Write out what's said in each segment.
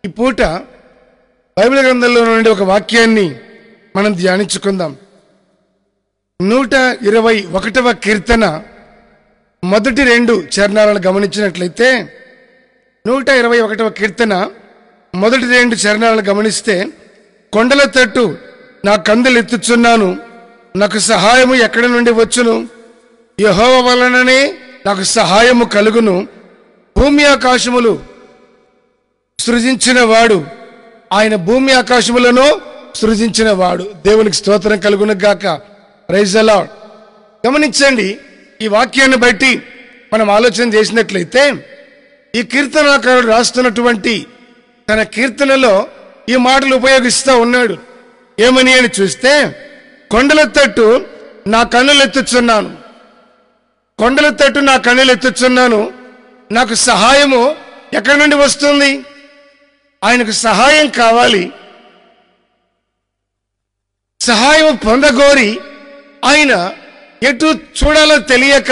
ఈ పూట బైబిల్ గ్రంథంలో నుండి ఒక వాక్యాన్ని మనం ధ్యానించుకుందాం. 121వ కీర్తన మొదటి 2 చరణాలను గమనించినట్లయితే 121వ కీర్తన మొదటి 2 చరణాలను గమనిస్తే, కొండల తట్టు నా కందులు ఎత్తుచున్నాను, నాకు సహాయము ఎక్కడి నుండి వచ్చును? యెహోవా వలననే నాకు సహాయము కలుగును. భూమి ఆకాశములు సృజించిన వాడు, ఆయన భూమి ఆకాశములను సృజించిన వాడు. దేవునికి స్తోత్రం కలుగును గాక. Praise the lord. గమనించండి, ఈ వాక్యాన్ని బట్టి మనం ఆలోచన చేసినట్లయితే ఈ కీర్తనాకారుడు రాస్తున్నటువంటి తన కీర్తనలో ఈ మాటలు ఉపయోగిస్తూ ఉన్నాడు. ఏమని అని చూస్తే, కొండల తట్టు నా కన్నులెత్తుచున్నాను, కొండల తట్టు నా కన్నులెత్తుచున్నాను, నాకు సహాయము ఎక్కడి నుండి వస్తుంది? ఆయనకు సహాయం కావాలి. సహాయం పొందగోరి ఆయన ఎటు చూడాలో తెలియక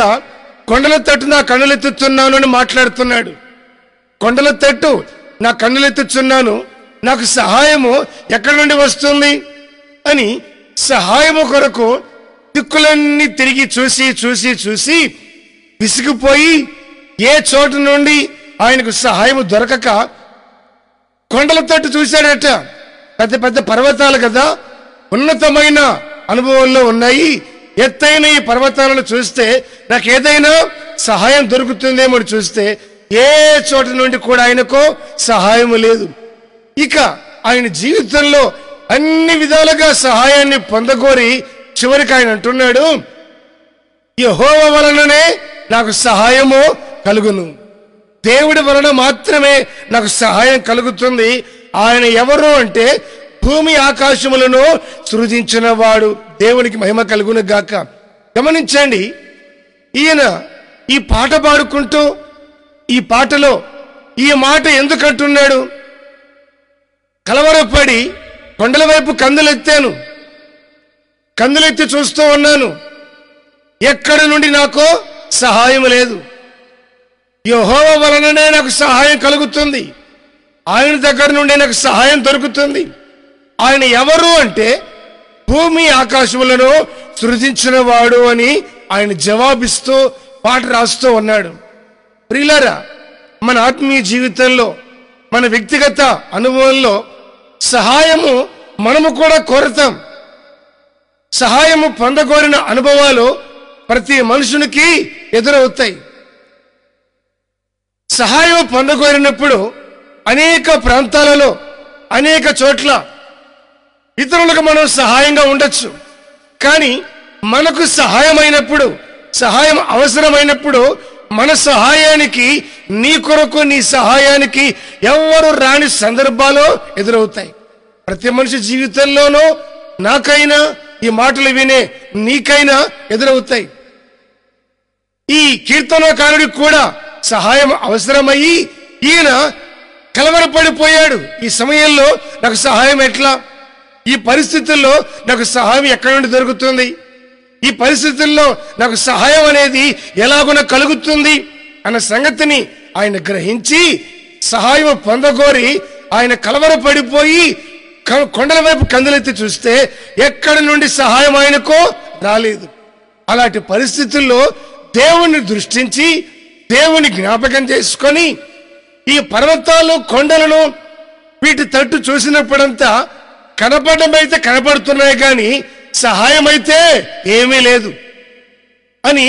కొండల తట్టు నా కన్నులెత్తుచున్నాను అని మాట్లాడుతున్నాడు. కొండల తట్టు నా కన్నులెత్తుచున్నాను, నాకు సహాయము ఎక్కడి నుండి వస్తుంది అని సహాయము కొరకు దిక్కులన్నీ తిరిగి చూసి చూసి చూసి విసిగిపోయి ఏ చోటు నుండి ఆయనకు సహాయము దొరకక కొండల తట్టు చూశాడట. పెద్ద పెద్ద పర్వతాలు కదా, ఉన్నతమైన అనుభవంలో ఉన్నాయి. ఎత్తైన ఈ పర్వతాలను చూస్తే నాకు ఏదైనా సహాయం దొరుకుతుందేమో చూస్తే ఏ చోట నుండి కూడా ఆయనకు సహాయము లేదు. ఇక ఆయన జీవితంలో అన్ని విధాలుగా సహాయాన్ని పొందగోరి చివరికి ఆయన అంటున్నాడు, యెహోవా వలననే నాకు సహాయము కలుగును. దేవుడి వలన మాత్రమే నాకు సహాయం కలుగుతుంది. ఆయన ఎవరు అంటే భూమి ఆకాశములను సృజించిన వాడు. దేవునికి మహిమ కలుగును గాక. గమనించండి, ఈయన ఈ పాట పాడుకుంటూ ఈ పాటలో ఈ మాట ఎందుకంటున్నాడు? కలవరపడి కొండల వైపు కందులెత్తాను, కందులెత్తి చూస్తూ ఉన్నాను, ఎక్కడి నుండి నాకు సహాయం లేదు. యెహోవా వలననే నాకు సహాయం కలుగుతుంది, ఆయన దగ్గర నుండి నాకు సహాయం దొరుకుతుంది. ఆయన ఎవరు అంటే భూమి ఆకాశములను సృజించిన వాడు అని ఆయన జవాబిస్తూ పాట రాస్తూ ఉన్నాడు. ప్రియులారా, మన ఆత్మీయ జీవితంలో మన వ్యక్తిగత అనుభవంలో సహాయము మనము కూడా కోరతాం. సహాయము పొందగోరిన అనుభవాలు ప్రతి మనుషునికి ఎదురవుతాయి. సహాయం పొందగోరినప్పుడు అనేక ప్రాంతాలలో అనేక చోట్ల ఇతరులకు మనం సహాయంగా ఉండొచ్చు. కానీ మనకు సహాయమైనప్పుడు, సహాయం అవసరమైనప్పుడు మన సహాయానికి, నీ కొరకు నీ సహాయానికి ఎవరు రాని సందర్భాలు ఎదురవుతాయి. ప్రతి మనిషి జీవితంలోనూ నాకైనా ఈ మాటలు వినే నీకైనా ఎదురవుతాయి. ఈ కీర్తనకారుడికి కూడా సహాయం అవసరమయ్యి ఈయన కలవరపడిపోయాడు. ఈ సమయంలో నాకు సహాయం ఎట్లా? ఈ పరిస్థితుల్లో నాకు సహాయం ఎక్కడి నుండి దొరుకుతుంది? ఈ పరిస్థితుల్లో నాకు సహాయం అనేది ఎలాగున కలుగుతుంది అన్న సంగతిని ఆయన గ్రహించి సహాయం పొందగోరి ఆయన కలవరపడిపోయి కొండల వైపు కందులెత్తి చూస్తే ఎక్కడి నుండి సహాయం ఆయనకు రాలేదు. అలాంటి పరిస్థితుల్లో దేవుణ్ణి దృష్టించి దేవుని జ్ఞాపకం చేసుకొని ఈ పర్వతాలు కొండలను వీటి తట్టు చూసినప్పుడంతా కనపడమైతే కనపడుతున్నాయి, కానీ సహాయం అయితే ఏమీ లేదు అని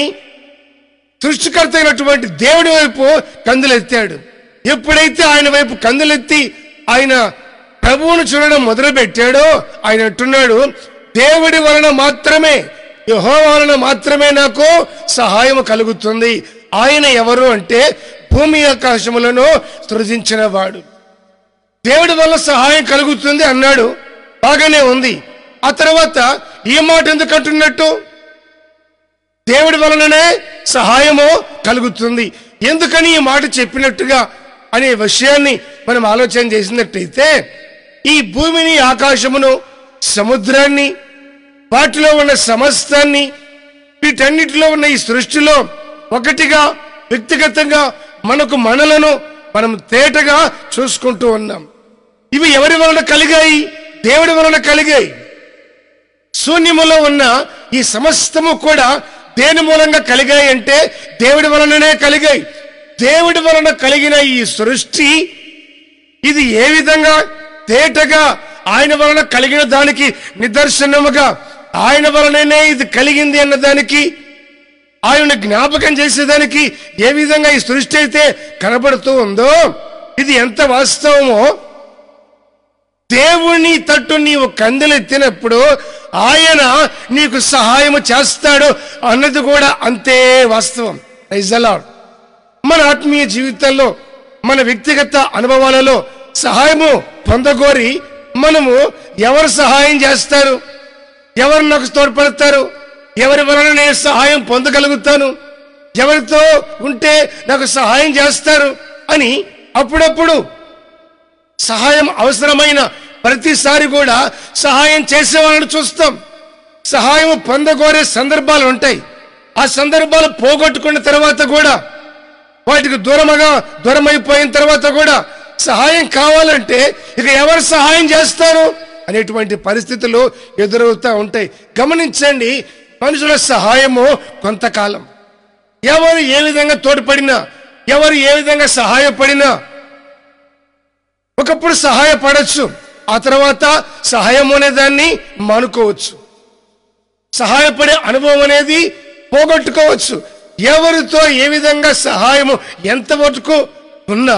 సృష్టికర్త అయినటువంటి దేవుడి వైపు కందులెత్తాడు. ఎప్పుడైతే ఆయన వైపు కందులెత్తి ఆయన ప్రభువును చూడడం మొదలు పెట్టాడో ఆయన అంటున్నాడు, దేవుడి వలన మాత్రమే, యెహోవా వలన మాత్రమే నాకు సహాయం కలుగుతుంది. ఆయన ఎవరు అంటే భూమి ఆకాశములను సృజించిన వాడు. దేవుడి వల్ల సహాయం కలుగుతుంది అన్నాడు, బాగానే ఉంది. ఆ తర్వాత ఈ మాట ఎందుకు అంటున్నట్టు? దేవుడి వలననే సహాయము కలుగుతుంది, ఎందుకని ఈ మాట చెప్పినట్టుగా అనే విషయాన్ని మనం ఆలోచన చేసినట్టయితే, ఈ భూమిని, ఆకాశమును, సముద్రాన్ని, వాటిలో ఉన్న సమస్తాన్ని, వీటన్నిటిలో ఉన్న ఈ సృష్టిలో ఒకటిగా వ్యక్తిగతంగా మనలను మనం తేటగా చూసుకుంటూ ఉన్నాం. ఇవి ఎవరి వలన కలిగాయి? దేవుడి వలన కలిగాయి. శూన్యములో ఉన్న ఈ సమస్తము కూడా దేని మూలంగా కలిగాయి అంటే దేవుడి వలననే కలిగాయి. దేవుడి వలన కలిగిన ఈ సృష్టి ఇది ఏ విధంగా తేటగా ఆయన వలన కలిగిన దానికి నిదర్శనముగా, ఆయన వలననే ఇది కలిగింది అన్నదానికి, ఆయన జ్ఞాపకం చేసేదానికి ఏ విధంగా ఈ సృష్టి అయితే కనబడుతూ ఉందో, ఇది ఎంత వాస్తవమో, దేవుని తట్టు నీవు కందులెత్తినప్పుడు ఆయన నీకు సహాయము చేస్తాడు అన్నది కూడా అంతే వాస్తవం. Praise the lord. మన ఆత్మీయ జీవితంలో, మన వ్యక్తిగత అనుభవాలలో సహాయము పొందగోరి మనము ఎవరు సహాయం చేస్తారు, ఎవరు నాకు తోడ్పడతారు, ఎవరి వలన నేను సహాయం పొందగలుగుతాను, ఎవరితో ఉంటే నాకు సహాయం చేస్తారు అని అప్పుడప్పుడు సహాయం అవసరమైన ప్రతిసారి కూడా సహాయం చేసేవాళ్ళని చూస్తాం. సహాయం పొందగోరే సందర్భాలు ఉంటాయి. ఆ సందర్భాలు పోగొట్టుకున్న తర్వాత కూడా, వాటికి దూరమైపోయిన తర్వాత కూడా సహాయం కావాలంటే ఇక ఎవరు సహాయం చేస్తారు అనేటువంటి పరిస్థితులు ఎదురవుతూ ఉంటాయి. గమనించండి, మనుషుల సహాయము కొంతకాలం, ఎవరు ఏ విధంగా తోడ్పడినా, ఎవరు ఏ విధంగా సహాయపడినా ఒకప్పుడు సహాయపడచ్చు, ఆ తర్వాత సహాయం అనే దాన్ని మానుకోవచ్చు, సహాయపడే అనుభవం అనేది పోగొట్టుకోవచ్చు. ఎవరితో ఏ విధంగా సహాయము ఎంత వరకు ఉన్నా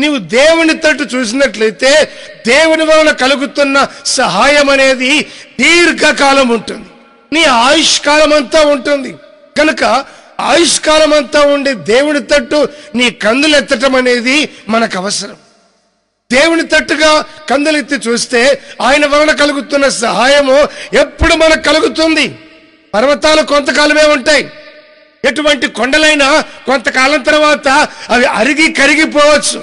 నీవు దేవుని తట్టు చూసినట్లయితే దేవుని వలన కలుగుతున్న సహాయం అనేది దీర్ఘకాలం ఉంటుంది, నీ ఆయుష్కాలం అంతా ఉంటుంది. కనుక ఆయుష్కాలం అంతా ఉండే దేవుని తట్టు నీ కందులెత్తటం అనేది మనకు అవసరం. దేవుని తట్టుగా కందులెత్తి చూస్తే ఆయన వలన కలుగుతున్న సహాయము ఎప్పుడు మనకు కలుగుతుంది. పర్వతాలు కొంతకాలమే ఉంటాయి, ఎటువంటి కొండలైనా కొంతకాలం తర్వాత అవి అరిగి కరిగిపోవచ్చు.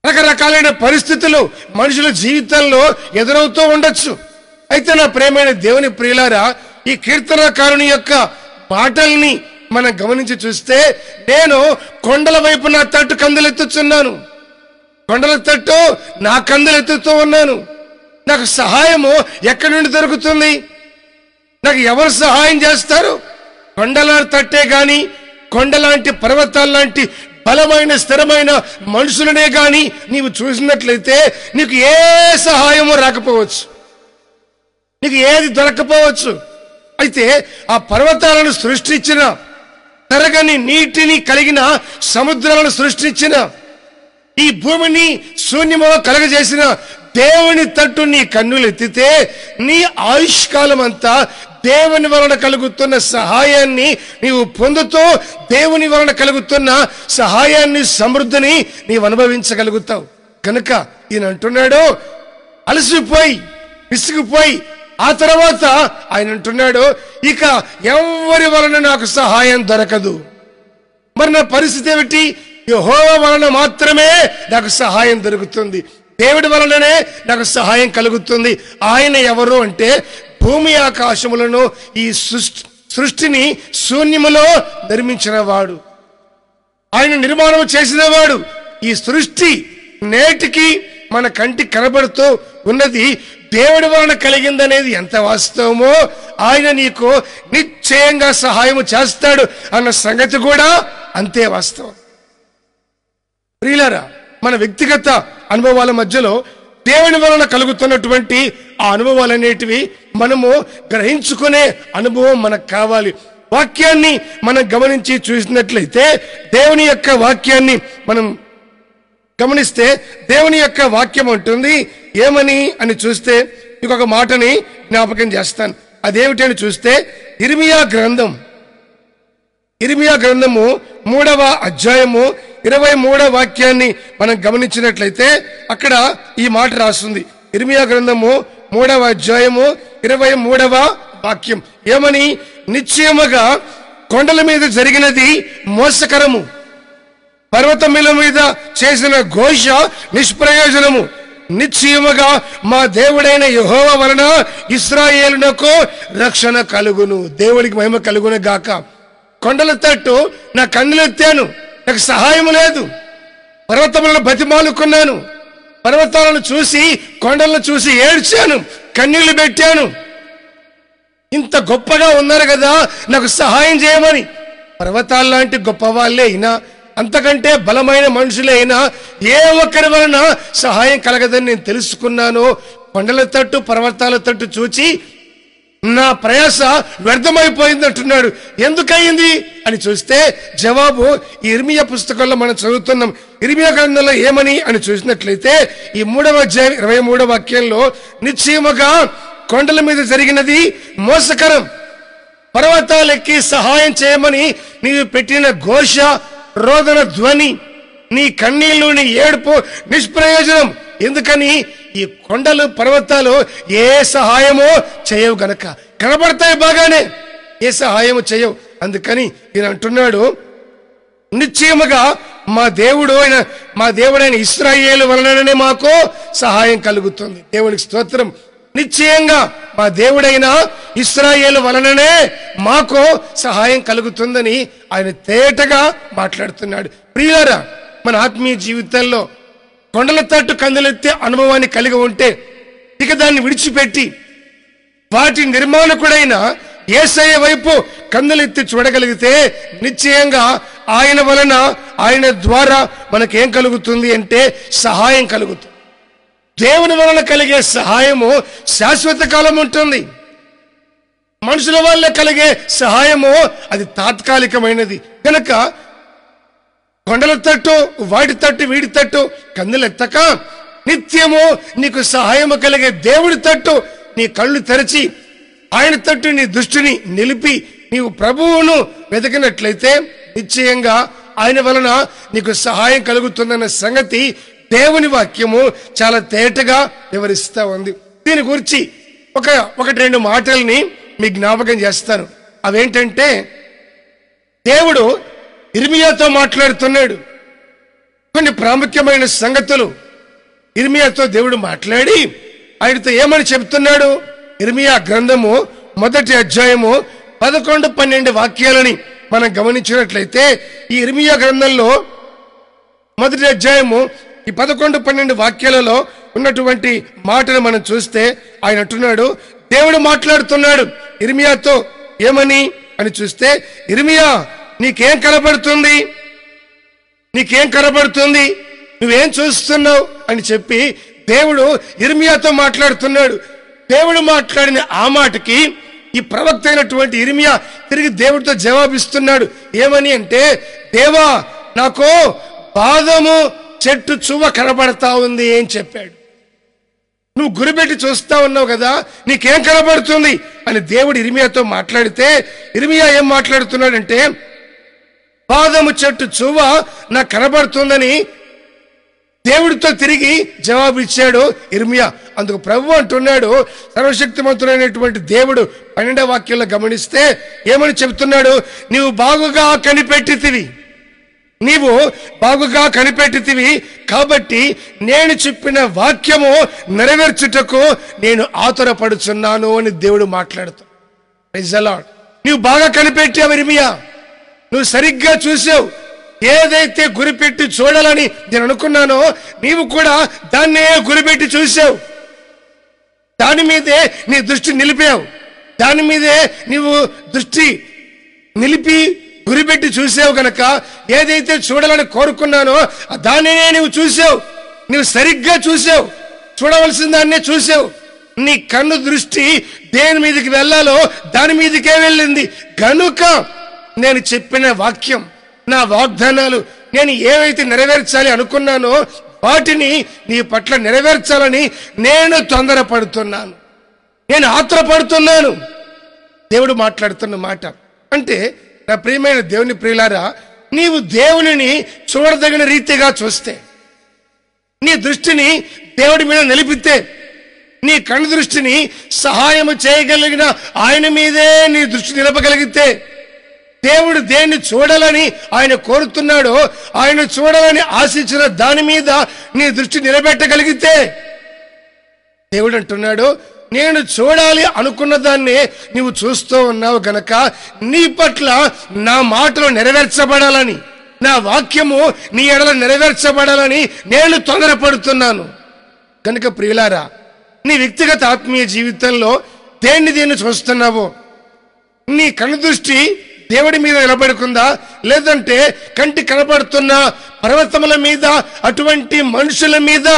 రకరకాలైన పరిస్థితులు మనుషుల జీవితంలో ఎదురవుతూ ఉండొచ్చు. అయితే నా ప్రేమైన దేవుని ప్రియులారా, ఈ కీర్తనకారుని యొక్క మాటల్ని మనం గమనించి చూస్తే, నేను కొండల వైపు నా తట్టు కందులెత్తుచున్నాను, కొండల తట్టు నా కందులెత్తుతూ ఉన్నాను. నాకు సహాయము ఎక్కడి నుండి దొరుకుతుంది? నాకు ఎవరు సహాయం చేస్తారు? కొండల తట్టే గాని, కొండలాంటి పర్వతాల్లాంటి బలమైన స్థిరమైన మనుషులనే గాని నీవు చూసినట్లయితే నీకు ఏ సహాయము రాకపోవచ్చు, నీకు ఏది దొరకపోవచ్చు. అయితే ఆ పర్వతాలను సృష్టించిన, తరగని నీటిని కలిగిన సముద్రాలను సృష్టించిన, ఈ భూమిని శూన్యముగా కలగజేసిన దేవుని తట్టు నీ కన్నులెత్తితే నీ ఆయుష్కాలం అంతా దేవుని వలన కలుగుతున్న సహాయాన్ని నీవు పొందుతూ, దేవుని వలన కలుగుతున్న సహాయాన్ని, సమృద్ధిని నీవు అనుభవించగలుగుతావు. కనుక ఈయన అంటున్నాడు, అలసిపోయి విసిగిపోయి ఆ తర్వాత ఆయన అంటున్నాడు, ఇక ఎవరి వలన నాకు సహాయం దొరకదు. మరి నా పరిస్థితి ఏమిటి? యెహోవా వలన మాత్రమే నాకు సహాయం దొరుకుతుంది, దేవుడి వలననే నాకు సహాయం కలుగుతుంది. ఆయన ఎవరు అంటే భూమి ఆకాశములను, ఈ సృష్టిని శూన్యములో నిర్మించిన వాడు, ఆయన నిర్మాణం చేసిన వాడు. ఈ సృష్టి నేటికి మన కంటికి కనబడుతూ ఉన్నది దేవుడి వలన కలిగిందనేది ఎంత వాస్తవమో, ఆయన నీకు నిశ్చయంగా సహాయం చేస్తాడు అన్న సంగతి కూడా అంతే వాస్తవం. ప్రియులారా, మన వ్యక్తిగత అనుభవాల మధ్యలో దేవుని వలన కలుగుతున్నటువంటి ఆ అనుభవాలనేటివి మనము గ్రహించుకునే అనుభవం మనకు కావాలి. వాక్యాన్ని మనం గమనించి చూసినట్లయితే, దేవుని యొక్క వాక్యాన్ని మనం గమనిస్తే దేవుని యొక్క వాక్యం ఉంటుంది ఏమని అని చూస్తే ఇంకొక మాటని జ్ఞాపకం చేస్తాను. అదేమిటి అని చూస్తే ఇర్మియా గ్రంథము 3వ అధ్యాయము 23వ వాక్యాన్ని మనం గమనించినట్లయితే అక్కడ ఈ మాట రాస్తుంది. ఇర్మియా గ్రంథము 3వ అధ్యాయము 23వ వాక్యం ఏమని? నిశ్చయముగా కొండల మీద జరిగినది మోసకరము, పర్వతముల మీద చేసిన ఘోష నిష్ప్రయోజనము. నిశ్చయముగా మా దేవుడైన యెహోవా వలన ఇశ్రాయేలునకు రక్షణ కలుగును. దేవుడికి మహిమ కలుగును గాక. కొండల తట్టు నా కన్నులెత్తాను, నాకు సహాయం లేదు. పర్వతములను బతిమాలుకున్నాను, పర్వతాలను చూసి కొండలను చూసి ఏడ్చాను, కన్నీళ్లు పెట్టాను. ఇంత గొప్పగా ఉన్నారు కదా, నాకు సహాయం చేయమని. పర్వతాల్లాంటి గొప్ప వాళ్ళే అయినా, అంతకంటే బలమైన మనుషులే అయినా ఏ ఒక్కరి వలన సహాయం కలగదని నేను తెలుసుకున్నాను. కొండల తట్టు పర్వతాల తట్టు చూచి నా ప్రయాస వ్యర్థమైపోయింది అంటున్నాడు. ఎందుకయింది అని చూస్తే జవాబు ఈ ఇర్మియా పుస్తకంలో మనం చదువుతున్నాం. ఇర్మియా గ్రంథంలో ఏమని అని చూసినట్లయితే ఈ 3వ అధ్యాయం 23వ వాక్యంలో, నిశ్చయముగా కొండల మీద జరిగినది మోసకరం, పర్వతాలెక్కి సహాయం చేయమని నీవు పెట్టిన ఘోష రోదన ధ్వని, నీ కన్నీళ్లు నీ ఏడుపు నిష్ప్రయోజనం. ఎందుకని? ఈ కొండలు పర్వతాలు ఏ సహాయమో చేయవు గనక. కనబడతాయి బాగానే, ఏ సహాయము చేయవు. అందుకని ఈయన అంటున్నాడు, నిశ్చయముగా మా దేవుడైన ఇశ్రాయేలు వలననే మాకు సహాయం కలుగుతుంది. దేవునికి స్తోత్రం. నిశ్చయంగా మా దేవుడైన ఇశ్రాయేలు వలననే మాకు సహాయం కలుగుతుందని ఆయన తేటగా మాట్లాడుతున్నాడు. ప్రియులారా, మన ఆత్మీయ జీవితంలో కొండల తట్టు కందులెత్తే అనుభవాన్ని కలిగి ఉంటే ఇక దాన్ని విడిచిపెట్టి వాటి నిర్మాణకుడైన యేసయ్య వైపు కందులెత్తి చూడగలిగితే నిశ్చయంగా ఆయన వలన, ఆయన ద్వారా మనకేం కలుగుతుంది అంటే సహాయం కలుగుతుంది. దేవుని వలన కలిగే సహాయము శాశ్వత కాలం ఉంటుంది. మనుషుల వల్ల కలిగే సహాయము అది తాత్కాలికమైనది కనుక కొండల తట్టు వాటి తట్టు వీడి తట్టు కందులెత్తక నిత్యము నీకు సహాయము కలిగే దేవుడి తట్టు నీ కళ్ళు తెరచి ఆయన తట్టు నీ దృష్టిని నిలిపి నీవు ప్రభువును వెతికినట్లయితే నిశ్చయంగా ఆయన వలన నీకు సహాయం కలుగుతుందన్న సంగతి దేవుని వాక్యము చాలా తేటగా వివరిస్తా ఉంది. దీని గురించి ఒకటి రెండు మాటల్ని మీ జ్ఞాపకం చేస్తాను. అవేంటంటే, దేవుడు ఇర్మియాతో మాట్లాడుతున్నాడు. కొన్ని ప్రాముఖ్యమైన సంగతులు ఇర్మియాతో దేవుడు మాట్లాడి ఆయనతో ఏమని చెప్తున్నాడు? ఇర్మియా గ్రంథము 1వ అధ్యాయము 11-12 వాక్యాలని మనం గమనించినట్లయితే ఈ ఇర్మియా గ్రంథంలో 1వ అధ్యాయము ఈ 11-12 వాక్యాలలో ఉన్నటువంటి మాటను మనం చూస్తే ఆయన అంటున్నాడు, దేవుడు మాట్లాడుతున్నాడు ఇర్మియాతో ఏమని అని చూస్తే, ఇర్మియా నీకేం కనబడుతుంది, నీకేం కనబడుతుంది, నువ్వేం చూస్తున్నావు అని చెప్పి దేవుడు ఇర్మియాతో మాట్లాడుతున్నాడు. దేవుడు మాట్లాడిన ఆ మాటకి ఈ ప్రవక్త అయినటువంటి ఇర్మియా తిరిగి దేవుడితో జవాబిస్తున్నాడు. ఏమని అంటే, దేవా నాకు బాదము చెట్టు చువ్వ కనబడతా ఉంది అని చెప్పాడు. నువ్వు గురిపెట్టి చూస్తా ఉన్నావు కదా, నీకేం కనబడుతుంది అని దేవుడు ఇర్మియాతో మాట్లాడితే ఇర్మియా ఏం మాట్లాడుతున్నాడంటే, బాదము చెట్టు చువ్వ నాకు కనబడుతుందని దేవుడితో తిరిగి జవాబు ఇచ్చాడు ఇర్మియా. అందుకు ప్రభు అంటున్నాడు, సర్వశక్తిమంతుడైనటువంటి దేవుడు 12వ వాక్యంలో గమనిస్తే ఏమని చెబుతున్నాడు? నీవు బాగుగా కనిపెట్టితివి కాబట్టి నేను చెప్పిన వాక్యము నెరవేర్చుటకు నేను ఆతురపడుచున్నాను అని దేవుడు మాట్లాడుతాడు. Praise the lord. నీవు బాగా కనిపెట్టావు ఇర్మియా, నువ్వు సరిగ్గా చూసావు. ఏదైతే గురిపెట్టి చూడాలని నేను అనుకున్నానో నీవు కూడా దాన్నే గురిపెట్టి చూసావు, దాని మీదే నీ దృష్టి నిలిపావు, దాని మీదే నీవు దృష్టి నిలిపి గురిపెట్టి చూసావు గనక ఏదైతే చూడాలని కోరుకున్నానో దాన్నే నీవు చూసావు. నీవు సరిగ్గా చూసావు, చూడవలసిన దాన్నే చూసావు. నీ కన్ను దృష్టి దేని మీదకి వెళ్ళాలో దాని మీదకే వెళ్ళింది గనుక నేను చెప్పిన వాక్యం, నా వాగ్దానాలు, నేను ఏవైతే నెరవేర్చాలి అనుకున్నానో వాటిని నీ పట్ల నెరవేర్చాలని నేను తొందరపడుతున్నాను, నేను ఆత్రపడుతున్నాను. దేవుడు మాట్లాడుతున్న మాట అంటే, నా ప్రియమైన దేవుని ప్రియులారా, నీవు దేవునిని చూడదగిన రీతిగా చూస్తే, నీ దృష్టిని దేవుడి మీద నిలిపితే, నీ కన్ను దృష్టిని సహాయం చేయగలిగిన ఆయన మీదే నీ దృష్టి నిలపగలిగితే, దేవుడు దేన్ని చూడాలని ఆయన కోరుతున్నాడో, ఆయన చూడాలని ఆశించిన దాని మీద నీ దృష్టి నిలబెట్టగలిగితే, దేవుడు అంటున్నాడు, నేను చూడాలి అనుకున్న దాన్ని నీవు చూస్తూ ఉన్నావు గనక నీ పట్ల నా మాటలు నెరవేర్చబడాలని, నా వాక్యము నీ ఎడల నెరవేర్చబడాలని నేను తొందరపడుతున్నాను. కనుక ప్రియులారా, నీ వ్యక్తిగత ఆత్మీయ జీవితంలో దేన్ని చూస్తున్నావో, నీ కనుదృష్టి దేవుడి మీద నిలబడుకుందా, లేదంటే కంటి కనబడుతున్న పర్వతముల మీద, అటువంటి మనుషుల మీద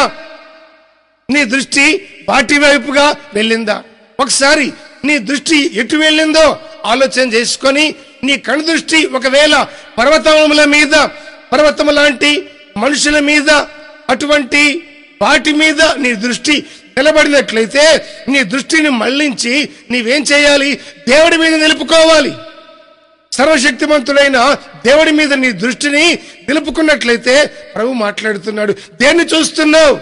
నీ దృష్టి వాటి వైపుగా వెళ్ళిందా? ఒకసారి నీ దృష్టి ఎటు వెళ్ళిందో ఆలోచన చేసుకొని, నీ కనుదృష్టి ఒకవేళ పర్వతముల మీద, పర్వతము లాంటి మనుషుల మీద, అటువంటి వాటి మీద నీ దృష్టి నిలబడినట్లయితే నీ దృష్టిని మళ్లించి నీవేం చేయాలి? దేవుడి మీద నిలుపుకోవాలి. సర్వశక్తిమంతుడైన దేవుడి మీద నీ దృష్టిని నిలుపుకున్నట్లయితే ప్రభు మాట్లాడుతున్నాడు, దేన్ని చూస్తున్నావు?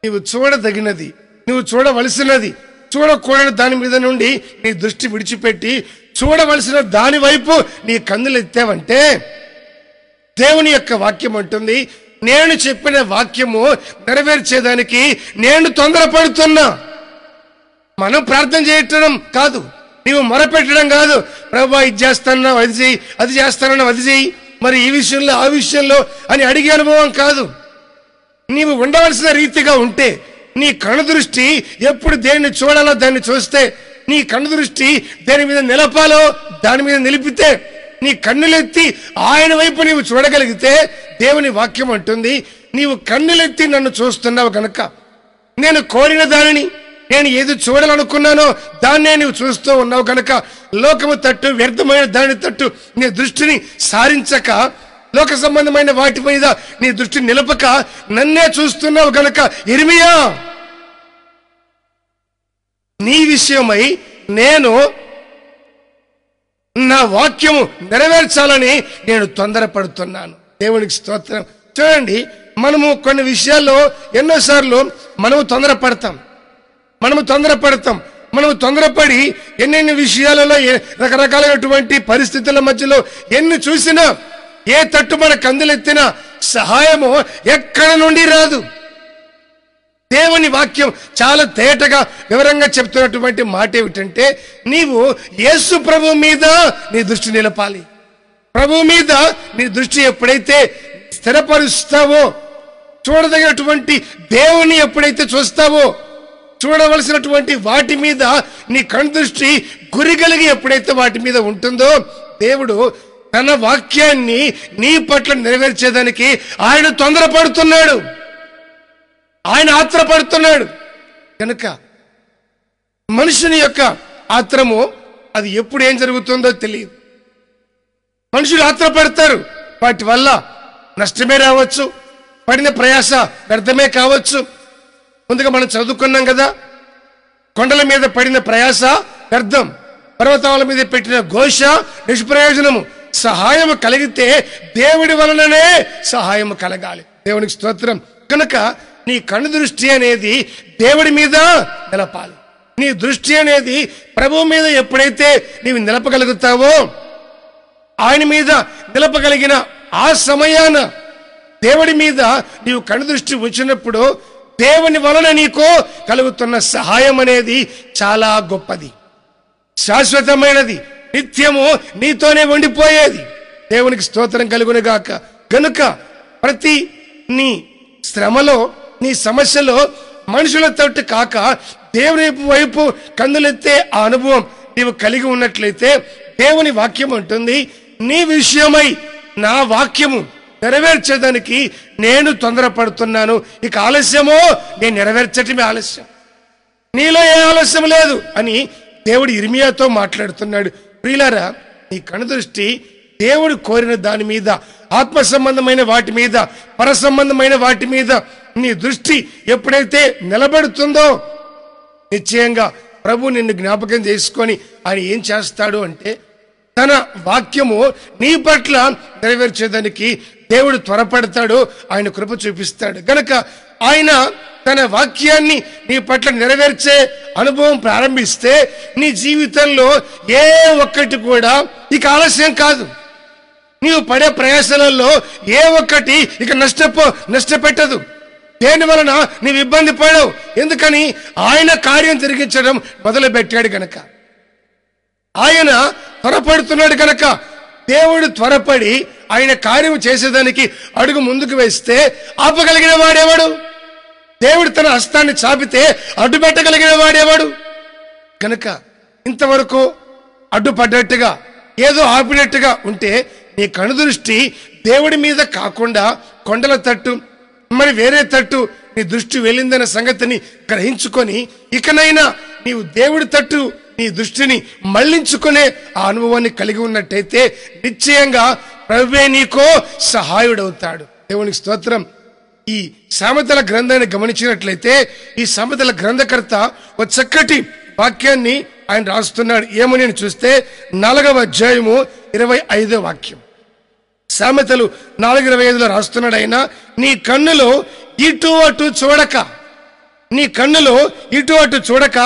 నీవు చూడదగినది, నువ్వు చూడవలసినది, చూడకూడని దాని మీద నుండి నీ దృష్టి విడిచిపెట్టి చూడవలసిన దాని వైపు నీ కన్నులు ఎత్తావంటే, దేవుని యొక్క వాక్యం అంటుంది, నేను చెప్పిన వాక్యము నెరవేర్చేదానికి నేను తొందరపడుతున్నా. మనం ప్రార్థన చేయటం కాదు, నీవు మొరపెట్టడం కాదు, ప్రభువా ఇది చేస్తానన్నావు అది చెయ్యి, అది చేస్తానన్నావు అది చెయ్యి, మరి ఈ విషయంలో ఆ విషయంలో అని అడిగే అనుభవం కాదు. నీవు ఉండవలసిన రీతిగా ఉంటే, నీ కనుదృష్టి ఎప్పుడు దేన్ని చూడాలో దాన్ని చూస్తే, నీ కనుదృష్టి దేని మీద నిలపాలో దాని మీద నిలిపితే, నీ కన్నులెత్తి ఆయన వైపు నీవు చూడగలిగితే, దేవుని వాక్యం అంటుంది, నీవు కన్నులెత్తి నన్ను చూస్తున్నావు కనుక, నేను కోరిన దానిని, నేను ఏది చూడాలనుకున్నానో దాన్నే నీవు చూస్తూ ఉన్నావు కనుక, లోకము తట్టు, వ్యర్థమైన దాని తట్టు నీ దృష్టిని సారించక, లోక సంబంధమైన వాటి మీద నీ దృష్టి నిలపక నన్నే చూస్తున్నావు గనక, ఇర్మియా నీ విషయమై నేను నా వాక్యము నెరవేర్చాలని నేను తొందరపడుతున్నాను. దేవునికి స్తోత్రం. చూడండి, మనము కొన్ని విషయాల్లో ఎన్నోసార్లు మనము తొందరపడతాం. మనము తొందరపడి ఎన్నెన్ని విషయాలలో రకరకాలైనటువంటి పరిస్థితుల మధ్యలో ఎన్ని చూసినా, ఏ తట్టు మన కందులెత్తినా సహాయము ఎక్కడ నుండి రాదు. దేవుని వాక్యం చాలా తేటగా వివరంగా చెప్తున్నటువంటి మాట ఏమిటంటే, నీవు యేసు ప్రభు మీద నీ దృష్టి నిలపాలి. ప్రభు మీద నీ దృష్టి ఎప్పుడైతే స్థిరపరుస్తావో, చూడదగినటువంటి దేవుని ఎప్పుడైతే చూస్తావో, చూడవలసినటువంటి వాటి మీద నీ కనుదృష్టి గురి కలిగి ఎప్పుడైతే వాటి మీద ఉంటుందో, దేవుడు తన వాక్యాన్ని నీ పట్ల నెరవేర్చేదానికి ఆయన తొందరపడుతున్నాడు, ఆయన ఆత్రపడుతున్నాడు. కనుక మనుషుని యొక్క ఆత్రము అది ఎప్పుడు ఏం జరుగుతుందో తెలియదు. మనుషులు ఆత్రపడతారు, వాటి వల్ల నష్టమే రావచ్చు, పడిన ప్రయాస వ్యర్థమే కావచ్చు. ముందుగా మనం చదువుకున్నాం కదా, కొండల మీద పడిన ప్రయాస వ్యర్థం, పర్వతాల మీద పెట్టిన ఘోష నిష్ప్రయోజనము. సహాయము కలిగితే దేవుడి వలననే సహాయము కలగాలి. దేవునికి స్తోత్రం. కనుక నీ కన్ను దృష్టి అనేది దేవుడి మీద నిలపాలి. నీ దృష్టి అనేది ప్రభువు మీద ఎప్పుడైతే నీవు నిలపగలుగుతావో, ఆయన మీద నిలపగలిగిన ఆ సమయాన దేవుడి మీద నీవు కన్ను దృష్టి ఉంచినప్పుడు దేవుని వలన నీకు కలుగుతున్న సహాయం అనేది చాలా గొప్పది, శాశ్వతమైనది, నిత్యము నీతోనే ఉండిపోయేది. దేవునికి స్తోత్రం కలుగును గాక. కనుక ప్రతి నీ శ్రమలో, నీ సమస్యలో మనుషులతో కాక దేవుని వైపు కన్నులెత్తే ఆ అనుభవం నీవు కలిగి ఉన్నట్లయితే, దేవుని వాక్యం అంటుంది, నీ విషయమై నా వాక్యము నెరవేర్చేదానికి నేను తొందరపడుతున్నాను. ఇక ఆలస్యమో నేను నెరవేర్చటమే ఆలస్యం, నీలో ఏ ఆలస్యం లేదు అని దేవుడు ఇర్మియాతో మాట్లాడుతున్నాడు. ప్రియులారా, నీ కనుదృష్టి దేవుడు కోరిన దాని మీద, ఆత్మ సంబంధమైన వాటి మీద, పర సంబంధమైన వాటి మీద నీ దృష్టి ఎప్పుడైతే నిలబడుతుందో, నిశ్చయంగా ప్రభు నిన్ను జ్ఞాపకం చేసుకొని ఆయన ఏం చేస్తాడు అంటే, తన వాక్యము నీ పట్ల నెరవేర్చేదానికి దేవుడు త్వరపడతాడు, ఆయన కృప చూపిస్తాడు. గనక ఆయన తన వాక్యాన్ని నీ పట్ల నెరవేర్చే అనుభవం ప్రారంభిస్తే నీ జీవితంలో ఏ ఒక్కటి కూడా ఇక ఆలస్యం కాదు. నీవు పడే ప్రయాసాలలో ఏ ఒక్కటి ఇక నష్టపెట్టదు. దేని వలన నీవు ఇబ్బంది పడవు. ఎందుకని? ఆయన కార్యం జరిగించడం మొదలు పెట్టాడు గనక, ఆయన త్వరపడుతున్నాడు గనక. దేవుడు త్వరపడి ఆయన కార్యం చేసేదానికి అడుగు ముందుకు వేస్తే ఆపగలిగిన వాడేవాడు? దేవుడు తన హస్తాన్ని చాపితే అడ్డుపెట్టగలిగిన వాడేవాడు? కనుక ఇంతవరకు అడ్డుపడ్డట్టుగా ఏదో ఆపినట్టుగా ఉంటే నీ కనుదృష్టి దేవుడి మీద కాకుండా కొండల తట్టు మరి వేరే తట్టు నీ దృష్టి వెళ్ళిందన్న సంగతిని గ్రహించుకొని ఇకనైనా నీవు దేవుడి తట్టు నీ దృష్టిని మళ్లించుకునే ఆ అనుభవాన్ని కలిగి ఉన్నట్టయితే నిశ్చయంగా ప్రభువే నీకో సహాయుడవుతాడు. దేవునికి స్తోత్రం. ఈ సామెతల గ్రంథాన్ని గమనించినట్లయితే ఈ సామెతల గ్రంథకర్త ఒక చక్కటి వాక్యాన్ని ఆయన రాస్తున్నాడు. ఏమని చూస్తే 4వ అధ్యాయము 25వ వాక్యం. సామెతలు 4:25లో రాస్తున్నాడు ఆయన, నీ కన్నులో ఇటు అటు చూడక, నీ కన్నులో ఇటు అటు చూడక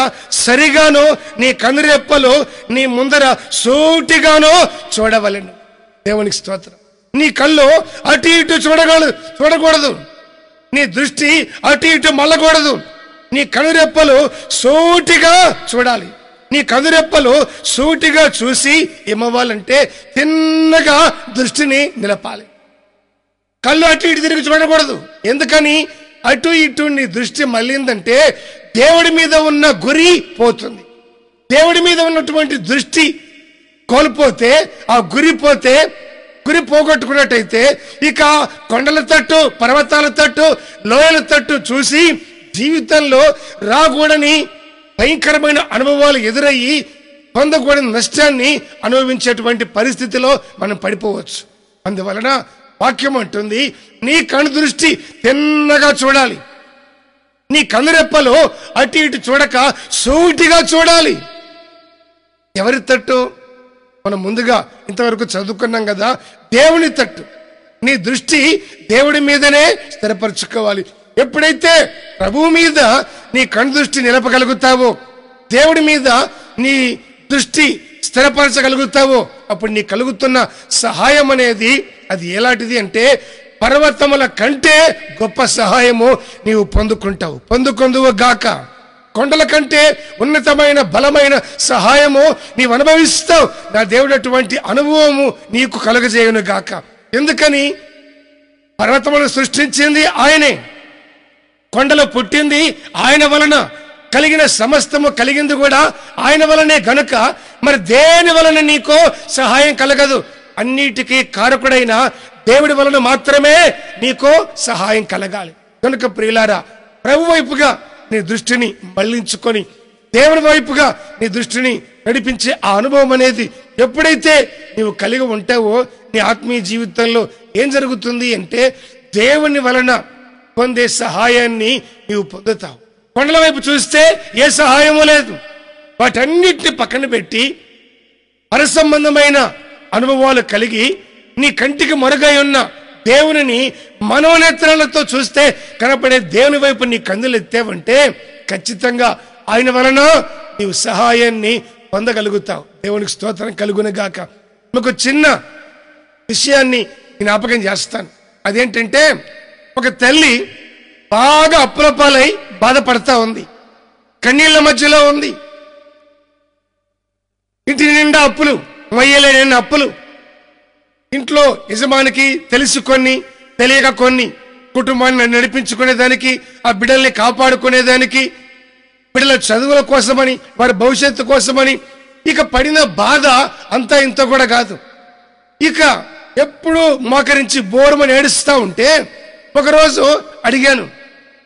సరిగానో నీ కనురెప్పలో నీ ముందర సూటిగానో చూడవలెను. దేవునికి స్తోత్రం. నీ కళ్ళు అటు ఇటు చూడకూడదు. నీ దృష్టి అటు ఇటు మళ్ళకూడదు. నీ కనురెప్పలు సూటిగా చూడాలి. నీ కనురెప్పలు సూటిగా చూసి ఏమవ్వాలంటే తిన్నగా దృష్టిని నిలపాలి. కళ్ళు అటు ఇటు తిరిగి చూడకూడదు. ఎందుకని? అటు ఇటు నీ దృష్టి మళ్ళిందంటే దేవుడి మీద ఉన్న గురి పోతుంది. దేవుడి మీద ఉన్నటువంటి దృష్టి కోల్పోతే, ఆ గురి పోతే, గురి పోగొట్టుకున్నట్టయితే ఇక కొండల తట్టు, పర్వతాల తట్టు, లోయల తట్టు చూసి జీవితంలో రాకూడని భయంకరమైన అనుభవాలు ఎదురయ్యి పొందకూడని నష్టాన్ని అనుభవించేటువంటి పరిస్థితిలో మనం పడిపోవచ్చు. అందువలన వాక్యం అంటుంది, నీ కను దృష్టి తిన్నగా చూడాలి. నీ కనురెప్పలో అటు ఇటు చూడక సూటిగా చూడాలి. ఎవరి తట్టు? మనం ముందుగా ఇంతవరకు చదువుకున్నాం కదా, దేవుని తట్టు. నీ దృష్టి దేవుడి మీదనే స్థిరపరచుకోవాలి. ఎప్పుడైతే ప్రభువు మీద నీ కను దృష్టి నిలపగలుగుతావో, దేవుడి మీద నీ దృష్టి స్థిరపరచగలుగుతావో, అప్పుడు నీ కలుగుతున్న సహాయం అనేది అది ఎలాంటిది అంటే పర్వతముల కంటే గొప్ప సహాయము నీవు పొందుకొందువు గాక. కొండల కంటే ఉన్నతమైన బలమైన సహాయము నీవు అనుభవిస్తావు. నా దేవుడు అటువంటి అనుభవము నీకు కలుగజేయును గాక. ఎందుకని? పర్వతములను సృష్టించింది ఆయనే, కొండలు పుట్టింది ఆయన వలన, కలిగిన సమస్తము కలిగింది కూడా ఆయన వలనే. గనుక మరి దేని వలన నీకో సహాయం కలగదు? అన్నిటికీ కారకుడైన దేవుడి వలన మాత్రమే నీకో సహాయం కలగాలి. కనుక ప్రియులారా, ప్రభు వైపుగా నీ దృష్టిని మళ్లించుకొని దేవుని వైపుగా నీ దృష్టిని నడిపించే ఆ అనుభవం అనేది ఎప్పుడైతే నీవు కలిగి ఉంటావో నీ ఆత్మీయ జీవితంలో ఏం జరుగుతుంది అంటే దేవుని వలన పొందే సహాయాన్ని నీవు పొందుతావు. కొండల వైపు చూస్తే ఏ సహాయమూ లేదు. వాటన్నిటిని పక్కన పెట్టి పరసంబంధమైన అనుభవాలు కలిగి నీ కంటికి మరుగై ఉన్న దేవుని మనోనేత్రాలతో చూస్తే కనపడే దేవుని వైపు నీ కన్నులు ఎత్తావంటే ఖచ్చితంగా ఆయన వలన నీవు సహాయాన్ని పొందగలుగుతావు. దేవునికి స్తోత్రం కలుగునుగాక. మీకు చిన్న విషయాన్ని జ్ఞాపకం చేస్తాను. అదేంటంటే, ఒక తల్లి బాగా అప్పుల పాలై బాధపడతా ఉంది, కన్నీళ్ల మధ్యలో ఉంది. ఇంటి నిండా అప్పులు, మొయ్యలేని అప్పులు. ఇంట్లో యజమానికి తెలిసి కొన్ని, తెలియక కొన్ని, కుటుంబాన్ని నడిపించుకునేదానికి, ఆ బిడ్డల్ని కాపాడుకునేదానికి, బిడ్డల చదువుల కోసమని, వారి భవిష్యత్తు కోసమని ఇక పడిన బాధ అంతా ఇంత కూడా కాదు. ఇక ఎప్పుడు మోకరించి బోరుమని ఏడుస్తూ ఉంటే ఒకరోజు అడిగాను,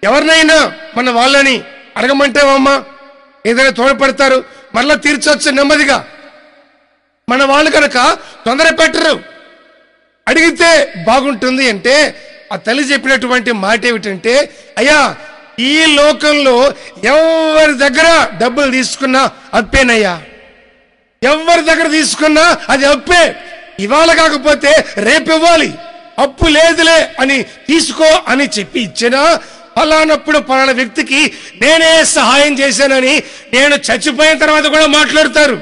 ఎవరినైనా మన వాళ్ళని అడగమంటేవమ్మా ఏదైనా తోడ్పడతారు, మరలా తీర్చొచ్చు నెమ్మదిగా. మన వాళ్ళు కనుక తొందర పెట్టరు, అడిగితే బాగుంటుంది అంటే ఆ తల్లి చెప్పినటువంటి మాట ఏమిటంటే, అయ్యా ఈ లోకంలో ఎవరి దగ్గర డబ్బులు తీసుకున్నా అప్పేనయ్యా, ఎవరి దగ్గర తీసుకున్నా అది అప్పే. ఇవాళ కాకపోతే రేపు ఇవ్వాలి, అప్పు లేదులే అని తీసుకో అని చెప్పి ఇచ్చినా ఫలానప్పుడు ఫలానా వ్యక్తికి నేనే సహాయం చేశానని నేను చచ్చిపోయిన తర్వాత కూడా మాట్లాడతారు.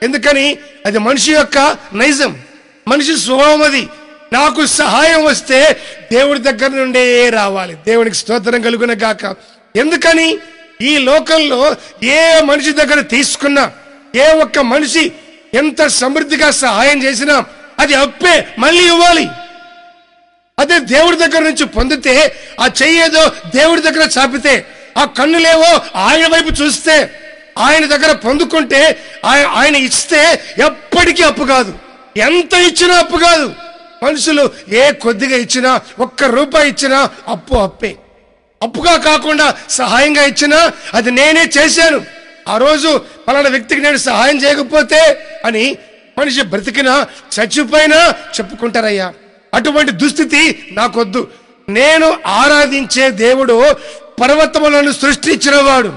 ఎందుకని? అది మనిషి యొక్క నైజం, మనిషి స్వభావం. అది నాకు సహాయం వస్తే దేవుడి దగ్గర నుండే రావాలి. దేవునికి స్తోత్రం కలుగును గాక. ఎందుకని? ఈ లోకంలో ఏ మనిషి దగ్గర తీసుకున్నా, ఏ ఒక్క మనిషి ఎంత సమృద్ధిగా సహాయం చేసినా అది అప్పే, మళ్ళీ ఇవ్వాలి. అదే దేవుడి దగ్గర నుంచి పొందితే, ఆ చెయ్యేదో దేవుడి దగ్గర చాపితే, ఆ కన్నులేవో ఆయన వైపు చూస్తే, ఆయన దగ్గర పొందుకుంటే, ఆయన ఇస్తే ఎప్పటికీ అప్పు కాదు. ఎంత ఇచ్చినా అప్పు కాదు. మనుషులు ఏ కొద్దిగా ఇచ్చినా, ₹1 ఇచ్చినా అప్పే. అప్పుగా కాకుండా సహాయంగా ఇచ్చినా అది నేనే చేశాను, ఆ రోజు పలానా వ్యక్తికి నేను సహాయం చేయకపోతే అని మనిషి బ్రతికినా చచ్చిపోయినా చెప్పుకుంటారయ్యా. అటువంటి దుస్థితి నాకొద్దు. నేను ఆరాధించే దేవుడు పర్వతములను సృష్టించినవాడు,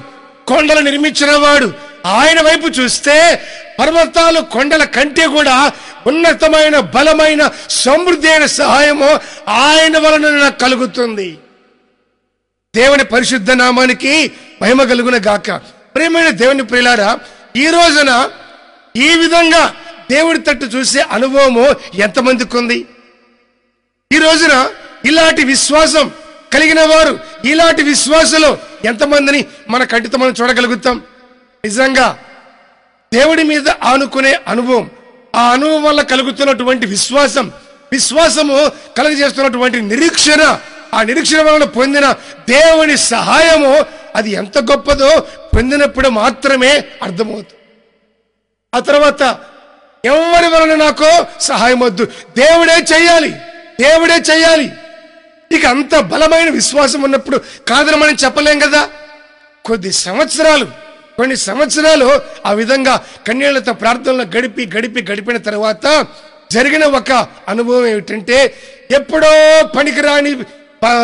కొండలు నిర్మించినవాడు. ఆయన వైపు చూస్తే పర్వతాలు కొండల కంటే కూడా ఉన్నతమైన, బలమైన, సమృద్ధి అయిన సహాయము ఆయన వలన నాకు కలుగుతుంది. దేవుని పరిశుద్ధ నామానికి మహిమ కలుగున గాక. ప్రియమైన దేవుని ప్రియులారా, ఈ రోజున ఈ విధంగా దేవుడి తట్టు చూసే అనుభవము ఎంతమందికి ఉంది? ఈ రోజున ఇలాంటి విశ్వాసం కలిగిన వారు, ఇలాంటి విశ్వాసులు ఎంతమందిని మన కంటితో మనం చూడగలుగుతాం? నిజంగా దేవుడి మీద ఆనుకునే అనుభవం, ఆ అనుభవం వల్ల కలుగుతున్నటువంటి విశ్వాసము కలుగజేస్తున్నటువంటి నిరీక్షణ, ఆ నిరీక్షణ వలన పొందిన దేవుని సహాయము అది ఎంత గొప్పదో పొందినప్పుడు మాత్రమే అర్థమవుతుంది. ఆ తర్వాత ఎవరి వలన నాకు సహాయం వద్దు, దేవుడే చెయ్యాలి. ఇక అంత బలమైన విశ్వాసం ఉన్నప్పుడు కాదని మనం చెప్పలేం కదా. కొన్ని సంవత్సరాలు ఆ విధంగా కన్నీళ్లతో ప్రార్థనలో గడిపిన తర్వాత జరిగిన ఒక అనుభవం ఏమిటంటే, ఎప్పుడో పనికిరాని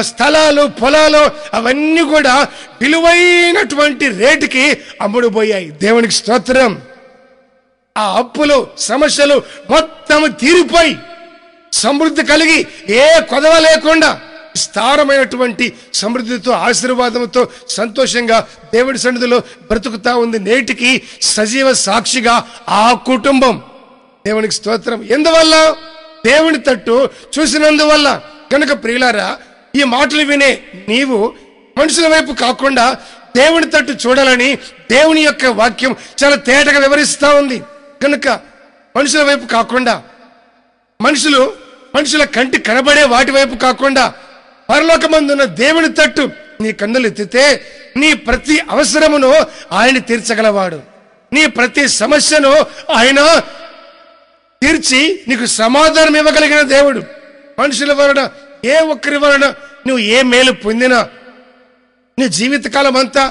స్థలాలు, పొలాలు అవన్నీ కూడా విలువైనటువంటి రేటుకి అమ్ముడుపోయాయి. దేవునికి స్తోత్రం. ఆ అప్పులు, సమస్యలు మొత్తం తీరిపోయి సమృద్ధి కలిగి ఏ కొదవ లేకుండా విస్తారమైనటువంటి సమృద్ధితో, ఆశీర్వాదంతో సంతోషంగా దేవుడి సన్నిధిలో బ్రతుకుతా ఉంది. నేటికి సజీవ సాక్షిగా ఆ కుటుంబం. దేవునికి స్తోత్రం. ఎందువల్ల? దేవుని తట్టు చూసినందువల్ల. కనుక ప్రియులారా, ఈ మాటలు వినే నీవు మనుషుల వైపు కాకుండా దేవుని తట్టు చూడాలని దేవుని యొక్క వాక్యం చాలా తేటగా వివరిస్తా ఉంది. కనుక మనుషుల వైపు కాకుండా, మనుషుల కంటి కనబడే వాటి వైపు కాకుండా పరలోకమందున్న దేవుని తట్టు నీ కన్నులు ఎత్తితే నీ ప్రతి అవసరమును ఆయన తీర్చగలవాడు. నీ ప్రతి సమస్యను ఆయన తీర్చి నీకు సమాధానం ఇవ్వగలిగిన దేవుడు. మనుషుల వలన, ఏ ఒక్కరి వలన నువ్వు ఏ మేలు పొందినా నీ జీవితకాలం అంతా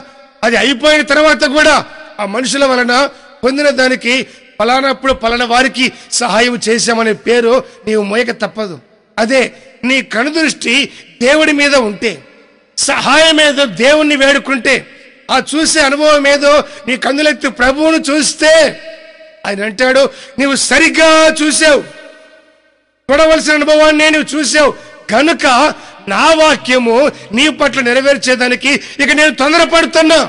అది అయిపోయిన తర్వాత కూడా ఆ మనుషుల వలన పొందిన దానికి పలానప్పుడు పలానా వారికి సహాయం చేశామనే పేరు నీవు మోయక తప్పదు. అదే నీ కనుదృష్టి దేవుడి మీద ఉంటే, సహాయం ఏదో దేవుణ్ణి వేడుకుంటే, ఆ చూసే అనుభవం ఏదో నీ కన్నులెత్తి ప్రభువును చూస్తే ఆయన అంటాడు, నీవు సరిగ్గా చూసావు, చూడవలసిన అనుభవాన్ని నువ్వు చూసావు కనుక నా వాక్యము నీ పట్ల నెరవేర్చేదానికి ఇక నేను తొందరపడుతున్నా.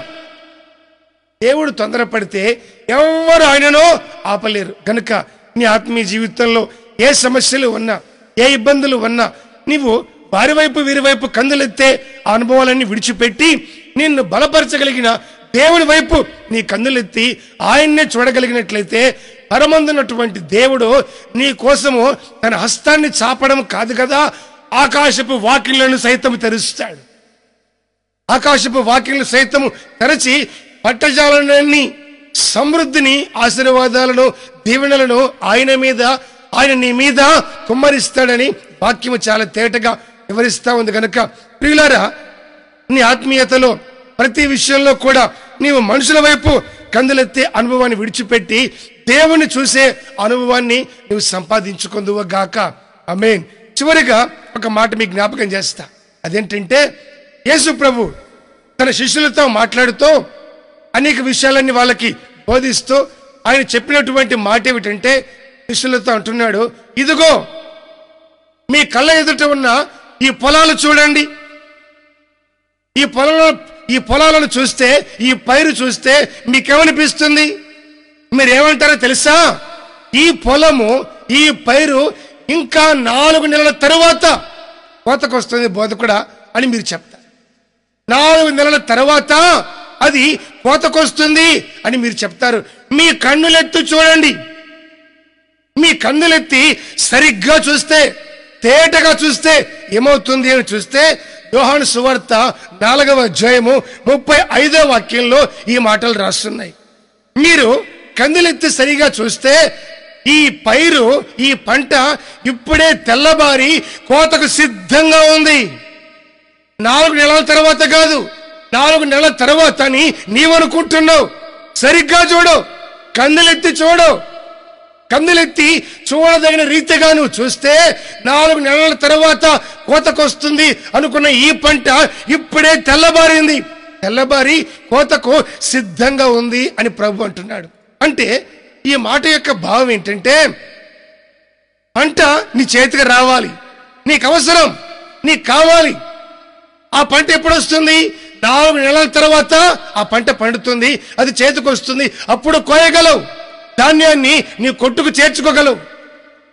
దేవుడు తొందరపడితే ఎవరు ఆయనను ఆపలేరు. కనుక నీ ఆత్మీయ జీవితంలో ఏ సమస్యలు ఉన్నా, ఏ ఇబ్బందులు ఉన్నా, నీవు వారి వైపు వీరి వైపు కన్నులెత్తే ఆ అనుభవాలన్నీ విడిచిపెట్టి నిన్ను బలపరచగలిగిన దేవుడి వైపు నీ కన్నులెత్తి ఆయన్నే చూడగలిగినట్లయితే పరమందున్నటువంటి దేవుడు నీ కోసము తన హస్తాన్ని చాపడం కాదు కదా, ఆకాశపు వాకిళ్లను సైతం తెరుస్తాడు. ఆకాశపు వాకిళ్లను సైతము తెరచి పట్టజాలన్నీ సమృద్ధిని, ఆశీర్వాదాలను, దీవెనలను ఆయన నీ మీద కుమ్మరిస్తాడని వాక్యము చాలా తేటగా వివరిస్తా ఉంది. కనుక ప్రియులారా, నీ ఆత్మీయతలో ప్రతి విషయంలో కూడా నీవు మనుషుల వైపు కందులెత్తే అనుభవాన్ని విడిచిపెట్టి దేవుని చూసే అనుభవాన్ని నువ్వు సంపాదించుకుందువు గాక. ఆమేన్. చివరిగా ఒక మాట మీకు జ్ఞాపకం చేస్తా. అదేంటంటే, యేసు ప్రభు తన శిష్యులతో మాట్లాడుతూ అనేక విషయాలన్నీ వాళ్ళకి బోధిస్తూ ఆయన చెప్పినటువంటి మాట ఏమిటంటే, శిష్యులతో అంటున్నాడు, ఇదిగో మీ కళ్ళ ఎదుట ఉన్న ఈ పొలాలు చూడండి. ఈ పొలాలను చూస్తే, ఈ పైరు చూస్తే మీకేమనిపిస్తుంది? మీరేమంటారో తెలుసా? ఈ పొలము, ఈ పైరు ఇంకా 4 నెలల తరువాత కోతకొస్తుంది బోధకుడా అని మీరు చెప్తారు. 4 నెలల తరువాత అది కోతకొస్తుంది అని మీరు చెప్తారు. మీ కన్నులెత్తి చూడండి. మీ కన్నులెత్తి సరిగ్గా చూస్తే తేటగా చూస్తే ఏమవుతుంది అని చూస్తే యోహాను సువార్త 4వ అధ్యాయము 35వ వాక్యంలో ఈ మాటలు రాస్తున్నాయి. మీరు కందులెత్తి సరిగా చూస్తే ఈ పైరు, ఈ పంట ఇప్పుడే తెల్లబారి కోతకు సిద్ధంగా ఉంది. 4 నెలల తర్వాత కాదు, 4 నెలల తర్వాత అని నీవనుకుంటున్నావు. సరిగ్గా చూడు, కందులెత్తి చూడు. కందులెత్తి చూడదగిన రీతిగా నువ్వు చూస్తే 4 నెలల తర్వాత కోతకొస్తుంది అనుకున్న ఈ పంట ఇప్పుడే తెల్లబారింది, తెల్లబారి కోతకు సిద్ధంగా ఉంది అని ప్రభు అంటున్నాడు. అంటే ఈ మాట యొక్క భావం ఏంటంటే, పంట నీ చేతికి రావాలి, నీకు అవసరం, నీకు కావాలి. ఆ పంట ఎప్పుడు వస్తుంది? 4 నెలల తర్వాత ఆ పంట పండుతుంది, అది చేతికి వస్తుంది. అప్పుడు కోయగలవు, ధాన్యాన్ని నీ కొట్టుకు చేర్చుకోగలవు.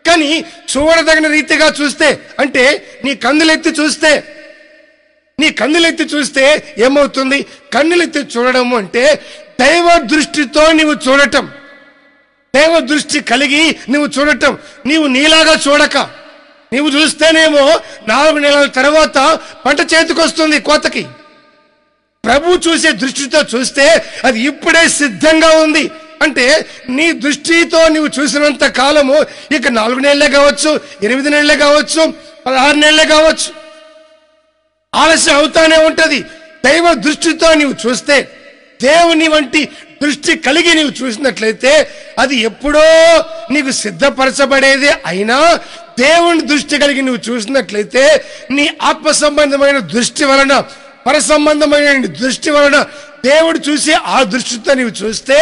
కానీ చూడదగిన రీతిగా చూస్తే, అంటే నీ కందులెత్తి చూస్తే ఏమవుతుంది? కన్నులెత్తి చూడడం అంటే దైవ దృష్టితో నీవు చూడటం, దైవ దృష్టి కలిగి నువ్వు చూడటం. నీవు నీలాగా చూడక, నీవు చూస్తేనేమో 4 నెలల తర్వాత పంట చేతికొస్తుంది కోతకి. ప్రభు చూసే దృష్టితో చూస్తే అది ఇప్పుడే సిద్ధంగా ఉంది. అంటే నీ దృష్టితో నీవు చూసినంత కాలము ఇక 4 నెలలే కావచ్చు, 8 నెలలే కావచ్చు, 16 నెలలే కావచ్చు, ఆలస్యం అవుతానే ఉంటది. దైవ దృష్టితో నీవు చూస్తే, దేవుని వంటి దృష్టి కలిగి నీవు చూసినట్లయితే అది ఎప్పుడో నీకు సిద్ధపరచబడేదే. అయినా దేవుని దృష్టి కలిగి నువ్వు చూసినట్లయితే నీ ఆత్మ సంబంధమైన దృష్టి వలన, పర సంబంధమైన దృష్టి వలన, దేవుడు చూసి ఆ దృష్టితో నీవు చూస్తే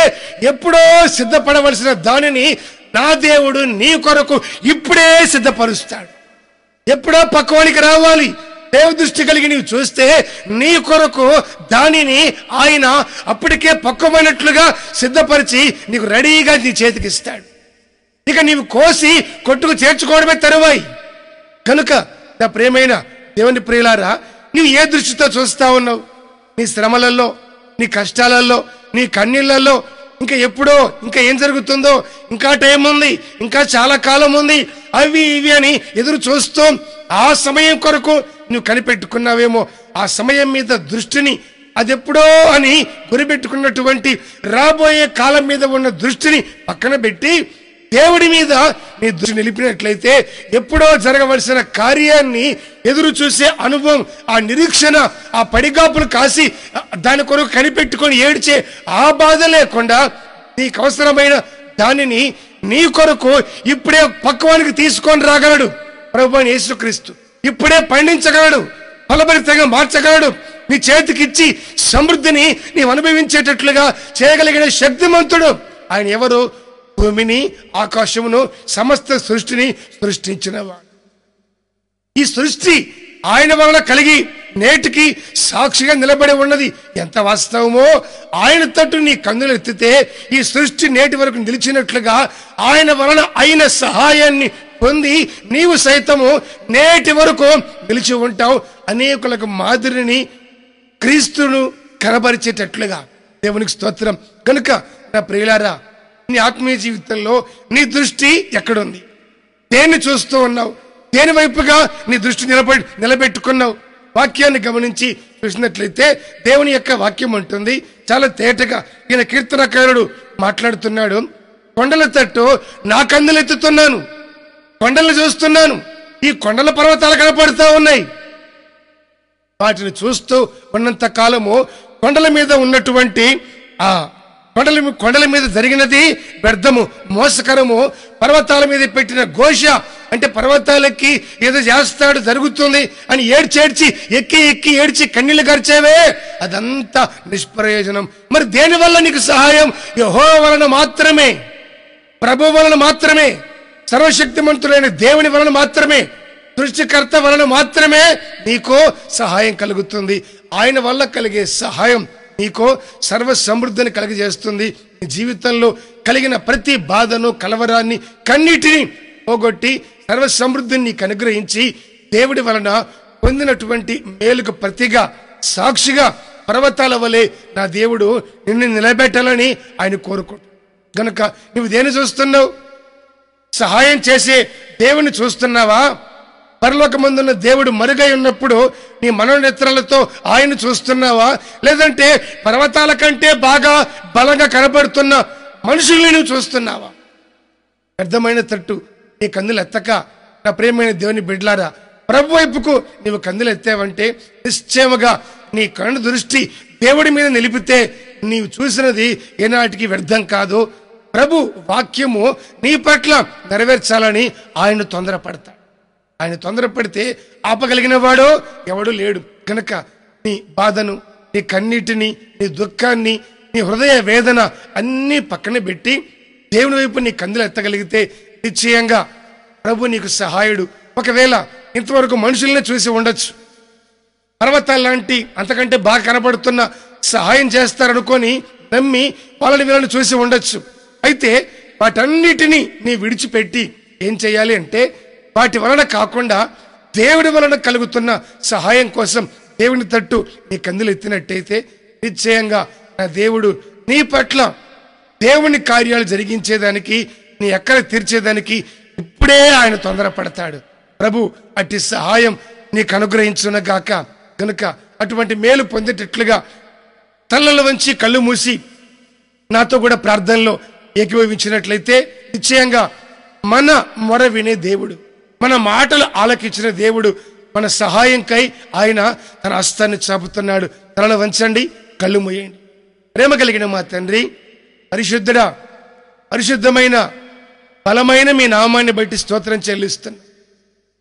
ఎప్పుడో సిద్ధపడవలసిన దానిని నా దేవుడు నీ కొరకు ఇప్పుడే సిద్ధపరుస్తాడు. ఎప్పుడో పక్వానికి రావాలి. దేవ దృష్టి కలిగి నీవు చూస్తే నీ కొరకు దానిని ఆయన అప్పటికే పక్వమైనట్లుగా సిద్ధపరిచి నీకు రెడీగా నీ చేతికి ఇస్తాడు. ఇక నీవు కోసి కొట్టుకు చేర్చుకోవడమే తరువాయి. కనుక నా ప్రియమైన దేవుని ప్రియులారా, నీవు ఏ దృష్టితో చూస్తా ఉన్నావు? నీ శ్రమలలో, నీ కష్టాలలో, నీ కన్నీళ్లలో, ఇంకా ఎప్పుడో, ఇంకా ఏం జరుగుతుందో, ఇంకా టైం ఉంది, ఇంకా చాలా కాలం ఉంది, అవి ఇవి అని ఎదురు చూస్తూ ఆ సమయం కొరకు నువ్వు కనిపెట్టుకున్నావేమో. ఆ సమయం మీద దృష్టిని, అదెప్పుడో అని గురిపెట్టుకున్నటువంటి రాబోయే కాలం మీద ఉన్న దృష్టిని పక్కన పెట్టి దేవుడి మీద నీ దృష్టి నిలిపినట్లయితే ఎప్పుడో జరగవలసిన కార్యాన్ని ఎదురు చూసే అనుభవం, ఆ నిరీక్షణ, ఆ పడిగాపులు కాసి దాని కొరకు కనిపెట్టుకొని ఏడ్చే ఆ బాధ లేకుండా నీకు అవసరమైన దానిని నీ కొరకు ఇప్పుడే పక్వానికి తీసుకొని రాగలడు ప్రభువైన యేసుక్రీస్తు. ఇప్పుడే పండించగలడు, ఫలభరితంగా మార్చగలడు. నీ చేతికిచ్చి సమృద్ధిని నీవు అనుభవించేటట్లుగా చేయగలిగిన శక్తిమంతుడు ఆయన. ఎవరు? భూమిని, ఆకాశమును, సమస్త సృష్టిని సృష్టించినవాడు. ఈ సృష్టి ఆయన వలన కలిగి నేటికి సాక్షిగా నిలబడి ఉన్నది. ఎంత వాస్తవమో ఆయన తట్టు నీ కన్నులు ఎత్తితే ఈ సృష్టి నేటి వరకు నిలిచినట్లుగా ఆయన వలన అయిన సహాయాన్ని పొంది నీవు సైతము నేటి వరకు నిలిచి ఉంటావు. అనేకులకు మాదిరిని, క్రీస్తును కనబరిచేటట్లుగా. దేవునికి స్తోత్రం. కనుక నా ప్రియులారా, నీ ఆత్మీయ జీవితంలో నీ దృష్టి ఎక్కడుంది? దేన్ని చూస్తూ ఉన్నావు? దేని వైపుగా నీ దృష్టి నిలబెట్టుకున్నావు? వాక్యాన్ని గమనించి చూసినట్లయితే దేవుని యొక్క వాక్యం ఉంటుంది చాలా తేటగా. ఈయన కీర్తనకారుడు మాట్లాడుతున్నాడు. కొండల తట్టు నా కన్నులెత్తుతున్నాను, కొండలను చూస్తున్నాను, ఈ కొండల పర్వతాలు కనపడుతూ ఉన్నాయి. వాటిని చూస్తూ ఉన్నంత కాలము కొండల మీద ఉన్నటువంటి ఆ కొండల మీద జరిగినది వ్యర్థము, మోసకరము. పర్వతాల మీద పెట్టిన ఘోష అంటే పర్వతాలకి ఏదో చేస్తాడు, జరుగుతుంది అని ఏడ్చి ఎక్కి ఏడ్చి కన్నీళ్లు గర్చేవే, అదంతా నిష్ప్రయోజనం. మరి దేని వల్ల నీకు సహాయం? యెహోవా వలన మాత్రమే, ప్రభు వలన మాత్రమే, సర్వశక్తిమంతుడైన దేవుని వలన మాత్రమే, సృష్టికర్త వలన మాత్రమే నీకు సహాయం కలుగుతుంది. ఆయన వల్ల కలిగే సహాయం నీకు సర్వ సమృద్ధిని కలిగజేస్తుంది. నీ జీవితంలో కలిగిన ప్రతి బాధను, కలవరాన్ని, కన్నీటిని పోగొట్టి సర్వ సమృద్ధిని నీకు అనుగ్రహించి దేవుడి వలన పొందినటువంటి మేలుకు ప్రతిగా, సాక్షిగా పర్వతాల వలె నా దేవుడు నిన్ను నిలబెట్టాలని ఆయన కోరుకుంటు. గనుక నువ్వు దేని చూస్తున్నావు? సహాయం చేసే దేవుని చూస్తున్నావా? పరలోకమందున్న దేవుడు మరుగై ఉన్నప్పుడు నీ మనోనేత్రాలతో ఆయన చూస్తున్నావా, లేదంటే పర్వతాల కంటే బాగా బలంగా కనబడుతున్న మనుషుల్ని నువ్వు చూస్తున్నావా? వ్యర్థమైన తట్టు నీ కందులు ఎత్తక నా ప్రియమైన దేవుని బిడ్డలారా, ప్రభు వైపుకు నీవు కందులు ఎత్తావంటే నిశ్చయముగా నీ కన్ను దృష్టి దేవుడి మీద నిలిపితే నీవు చూసినది ఏనాటికి వ్యర్థం కాదు. ప్రభు వాక్యము నీ పట్ల నెరవేర్చాలని ఆయన తొందరపడతాడు. ఆయన తొందరపడితే ఆపగలిగిన వాడో ఎవడు లేడు. కనుక నీ బాధను, నీ కన్నీటిని, నీ దుఃఖాన్ని, నీ హృదయ వేదన అన్నీ పక్కన పెట్టి దేవుని వైపు నీ కందులు ఎత్తగలిగితే నిశ్చయంగా ప్రభు నీకు సహాయుడు. ఒకవేళ ఇంతవరకు మనుషుల్ని చూసి ఉండొచ్చు, పర్వతాల లాంటి అంతకంటే బాగా కనబడుతున్న సహాయం చేస్తారనుకొని నమ్మి వాళ్ళని వీళ్ళని చూసి ఉండొచ్చు. అయితే వాటన్నిటినీ నీ విడిచిపెట్టి ఏం చేయాలి అంటే వాటి వలన కాకుండా దేవుడి వలన కలుగుతున్న సహాయం కోసం దేవుని తట్టు నీ కందులు ఎత్తినట్టయితే నిశ్చయంగా నా దేవుడు నీ పట్ల దేవుని కార్యాలు జరిగించేదానికి, నీ ఎక్కడ తీర్చేదానికి ఇప్పుడే ఆయన తొందరపడతాడు. ప్రభు అట్టి సహాయం నీకు అనుగ్రహించునగాక. కనుక అటువంటి మేలు పొందేటట్లుగా తలలు వంచి కళ్ళు మూసి నాతో కూడా ప్రార్థనలో ఏకీభవించినట్లయితే నిశ్చయంగా మన మొర వినే దేవుడు, మన మాటలు ఆలకించిన దేవుడు మన సహాయంకై ఆయన తన హస్తాన్ని చాపుతున్నాడు. తలలు వంచండి, కళ్ళు మూయండి. ప్రేమ కలిగిన మా తండ్రి, పరిశుద్ధుడా, పరిశుద్ధమైన బలమైన మీ నామాన్ని బట్టి స్తోత్రం చెల్లిస్తున్నా.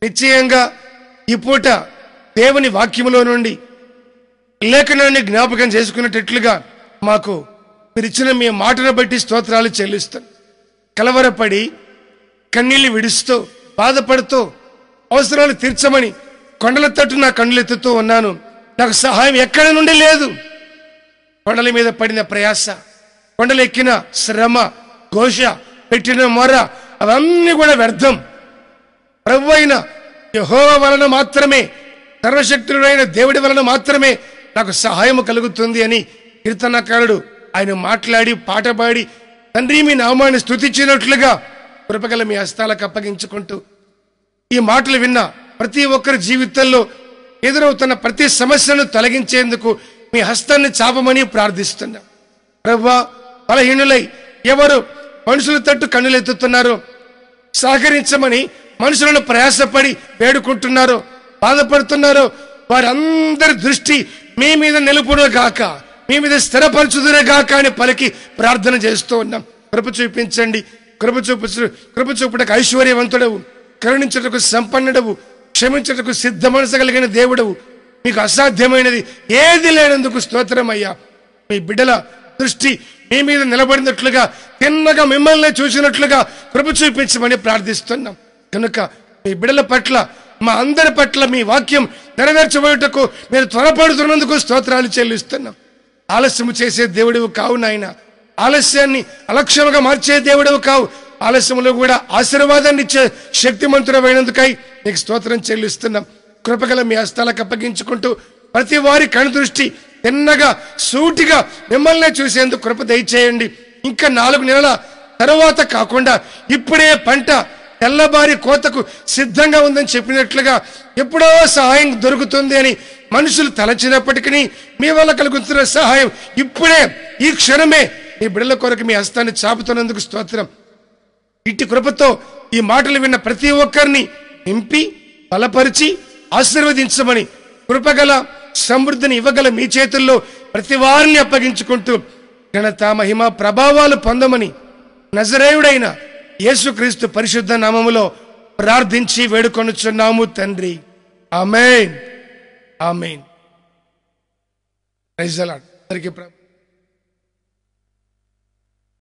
నిశ్చయంగా ఈ పూట దేవుని వాక్యములో నుండి లేఖనాన్ని జ్ఞాపకం చేసుకునేటట్లుగా మాకు మీరు ఇచ్చిన మీ మాటను బట్టి స్తోత్రాలు చెల్లిస్తాను. కలవరపడి కన్నీళ్లు విడుస్తూ బాధపడుతూ అవసరాలు తీర్చమని కొండల తట్టు నా కన్నులు ఎత్తుతూ ఉన్నాను. నాకు సహాయం ఎక్కడి నుండి లేదు. కొండల మీద పడిన ప్రయాస, కొండలు ఎక్కిన శ్రమ, ఘోష, పెట్టిన మొర అవన్నీ కూడా వ్యర్థం. ప్రభు అయిన యెహోవా వలన మాత్రమే, సర్వశక్తుడైన దేవుడి వలన మాత్రమే నాకు సహాయం కలుగుతుంది అని కీర్తనకారుడు ఆయన మాట్లాడి పాట పాడి తండ్రి మీ నామాన్ని స్తుతించినట్లుగా కృపగల మీ హస్తాలకు అప్పగించుకుంటూ ఈ మాటలు విన్న ప్రతి ఒక్కరి జీవితంలో ఎదురవుతున్న ప్రతి సమస్యను తొలగించేందుకు మీ హస్తాన్ని చాపమని ప్రార్థిస్తున్నా. ప్రభువా, బలహీనులై ఎవరు మనుషుల తట్టు కన్నులెత్తుతున్నారో, సహకరించమని మనుషులను ప్రయాసపడి వేడుకుంటున్నారో, బాధపడుతున్నారో వారందరి దృష్టి మీ మీద నిలుపును గాక, మీ మీద స్థిరపరచుదునే గాక అని పలికి ప్రార్థన చేస్తూ ఉన్నాం. కృప చూపించండి. కృప చూపుటకు ఐశ్వర్యవంతుడవు, కరుణించుటకు సంపన్నుడవు, క్షమించుటకు సిద్ధ మనసు కలిగిన దేవుడవు. మీకు అసాధ్యమైనది ఏది లేనందుకు స్తోత్రమయ్యా. మీ బిడ్డల దృష్టి మీ మీద నిలబడినట్లుగా, తిన్నగా మిమ్మల్ని చూసినట్లుగా కృప చూపించమని ప్రార్థిస్తున్నాం. కనుక మీ బిడ్డల పట్ల, మా అందరి పట్ల మీ వాక్యం నెరవేర్చబోయేటకు మీరు త్వరపడుతున్నందుకు స్తోత్రాలు చెల్లిస్తున్నాం. ఆలస్యము చేసే దేవుడివి కావు నాయన, ఆలస్యాన్ని అలక్ష్యముగా మార్చే దేవుడివి కావు. ఆలస్యంలో కూడా ఆశీర్వాదాన్ని ఇచ్చే శక్తిమంతుడమైనందుకై నీకు స్తోత్రం చెల్లిస్తున్నాం. కృపగల మీ హస్తాలకు అప్పగించుకుంటూ ప్రతి వారి కను దృష్టి తిన్నగా సూటిగా మిమ్మల్ని చూసేందుకు కృప దయచేయండి. ఇంకా 4 నెలల తర్వాత కాకుండా ఇప్పుడే పంట తెల్లబారి కోతకు సిద్ధంగా ఉందని చెప్పినట్లుగా ఎప్పుడో సహాయం దొరుకుతుంది అని మనుషులు తలచినప్పటికీ మీ వల్ల కలుగుతున్న సహాయం ఇప్పుడే, ఈ క్షణమే ఈ బిడ్డల కొరకు మీ హస్తాన్ని చాపుతున్నందుకు స్తోత్రం. ఇట్టి కృపతో ఈ మాటలు విన్న ప్రతి ఒక్కరిని నింపి బలపరిచి ఆశీర్వదించమని, కృపగల సమృద్ధిని ఇవ్వగల మీ చేతుల్లో ప్రతి వారిని అప్పగించుకుంటూ ఘనత, మహిమ, ప్రభావాలు పొందమని నజరేయుడైన యేసుక్రీస్తు పరిశుద్ధ నామములో ప్రార్థించి వేడుకొనుచున్నాము తండ్రి. ఆమేన్, ఆమేన్. Praise the lord. అందరికీ